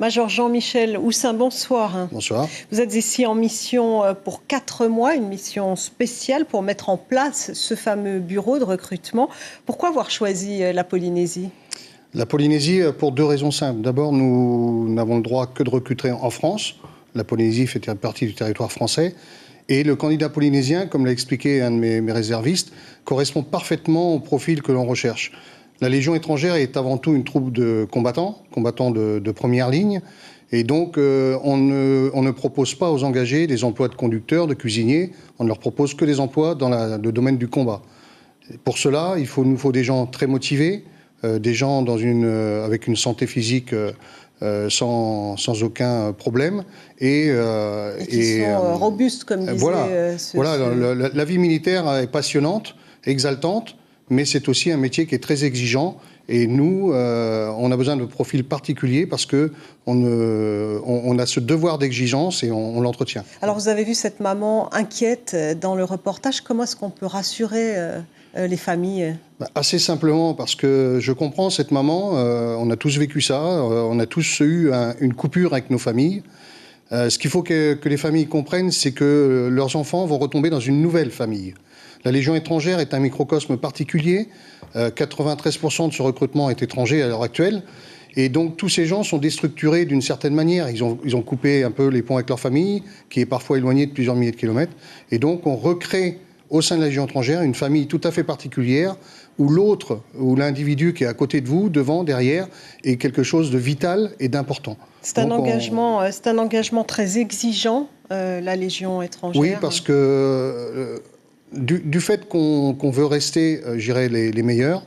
Major Jean-Michel Houssin, bonsoir. Bonsoir. Vous êtes ici en mission pour 4 mois, une mission spéciale pour mettre en place ce fameux bureau de recrutement. Pourquoi avoir choisi la Polynésie ? La Polynésie, pour 2 raisons simples. D'abord, nous n'avons le droit que de recruter en France. La Polynésie fait partie du territoire français. Et le candidat polynésien, comme l'a expliqué un de mes réservistes, correspond parfaitement au profil que l'on recherche. La Légion étrangère est avant tout une troupe de combattants de première ligne. Et donc, on ne propose pas aux engagés des emplois de conducteurs, de cuisiniers. On ne leur propose que des emplois dans le domaine du combat. Pour cela, il nous faut des gens très motivés, des gens avec une santé physique sans aucun problème. Et qui sont robustes, comme disait La vie militaire est passionnante, exaltante, mais c'est aussi un métier qui est très exigeant. Et nous, on a besoin de profils particuliers parce qu'on a ce devoir d'exigence et on l'entretient. Alors, vous avez vu cette maman inquiète dans le reportage. Comment est-ce qu'on peut rassurer les familles ? Assez simplement, parce que je comprends cette maman. On a tous vécu ça. On a tous eu une coupure avec nos familles. Ce qu'il faut que les familles comprennent, c'est que leurs enfants vont retomber dans une nouvelle famille. La Légion étrangère est un microcosme particulier. 93% de ce recrutement est étranger à l'heure actuelle. Et donc, tous ces gens sont déstructurés d'une certaine manière. Ils ont coupé un peu les ponts avec leur famille, qui est parfois éloignée de plusieurs milliers de kilomètres. Et donc, on recrée au sein de la Légion étrangère une famille tout à fait particulière, où l'autre, ou l'individu qui est à côté de vous, devant, derrière, est quelque chose de vital et d'important. C'est un engagement très exigeant, la Légion étrangère. Oui, parce que du fait qu'on veut rester, les meilleurs,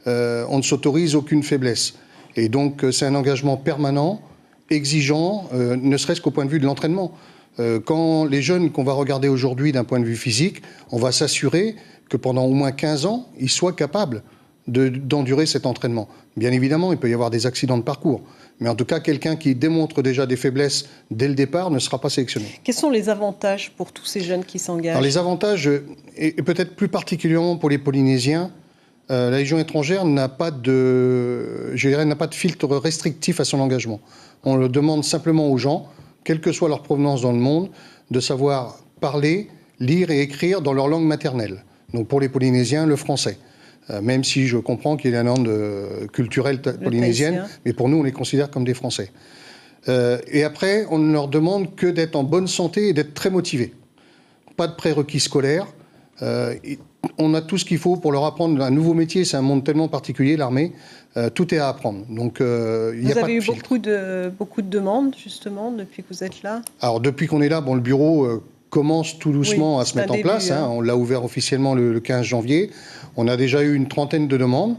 on ne s'autorise aucune faiblesse. Et donc, c'est un engagement permanent, exigeant, ne serait-ce qu'au point de vue de l'entraînement. Quand les jeunes qu'on va regarder aujourd'hui d'un point de vue physique, on va s'assurer que pendant au moins 15 ans, ils soient capables d'endurer cet entraînement. Bien évidemment, il peut y avoir des accidents de parcours. Mais en tout cas, quelqu'un qui démontre déjà des faiblesses dès le départ ne sera pas sélectionné. Quels sont les avantages pour tous ces jeunes qui s'engagent ? Alors, les avantages, et peut-être plus particulièrement pour les Polynésiens, la Légion étrangère n'a pas de filtre restrictif à son engagement. On le demande simplement aux gens, quelle que soit leur provenance dans le monde, de savoir parler, lire et écrire dans leur langue maternelle. Donc pour les Polynésiens, le français. Même si je comprends qu'il y a une langue culturelle polynésienne, mais pour nous, on les considère comme des Français. Et après, on ne leur demande que d'être en bonne santé et d'être très motivés. Pas de prérequis scolaires. On a tout ce qu'il faut pour leur apprendre un nouveau métier. C'est un monde tellement particulier, l'armée. Tout est à apprendre. Donc, vous avez eu beaucoup de demandes, justement, depuis que vous êtes là ? Alors, depuis qu'on est là, le bureau commence tout doucement à se mettre en place. On l'a ouvert officiellement le 15 janvier. On a déjà eu une trentaine de demandes.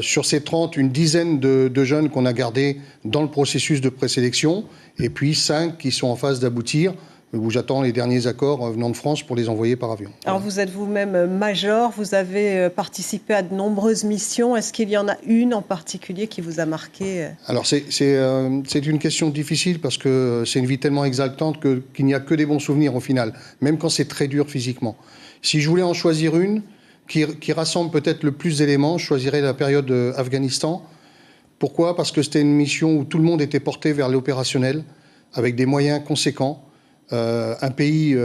Sur ces 30, une dizaine de jeunes qu'on a gardés dans le processus de présélection. Et puis 5 qui sont en phase d'aboutir, où j'attends les derniers accords venant de France pour les envoyer par avion. Alors vous êtes vous-même major, vous avez participé à de nombreuses missions. Est-ce qu'il y en a une en particulier qui vous a marqué ? Alors c'est une question difficile parce que c'est une vie tellement exaltante qu'il n'y a que des bons souvenirs au final, même quand c'est très dur physiquement. Si je voulais en choisir une qui rassemble peut-être le plus d'éléments, je choisirais la période Afghanistan. Pourquoi ? Parce que c'était une mission où tout le monde était porté vers l'opérationnel, avec des moyens conséquents. Un pays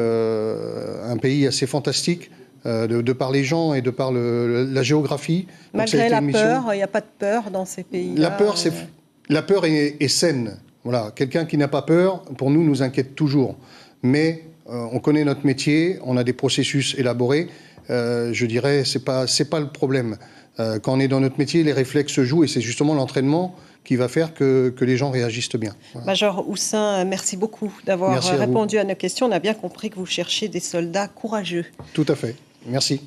assez fantastique de par les gens et de par la géographie. Malgré la peur, il n'y a pas de peur dans ces pays-là. La peur est saine. Voilà. Quelqu'un qui n'a pas peur, pour nous inquiète toujours. Mais on connaît notre métier, on a des processus élaborés. Je dirais, c'est pas le problème. Quand on est dans notre métier, les réflexes se jouent et c'est justement l'entraînement qui va faire que les gens réagissent bien. Voilà. Major Houssin, merci beaucoup d'avoir répondu à nos questions. On a bien compris que vous cherchez des soldats courageux. Tout à fait. Merci.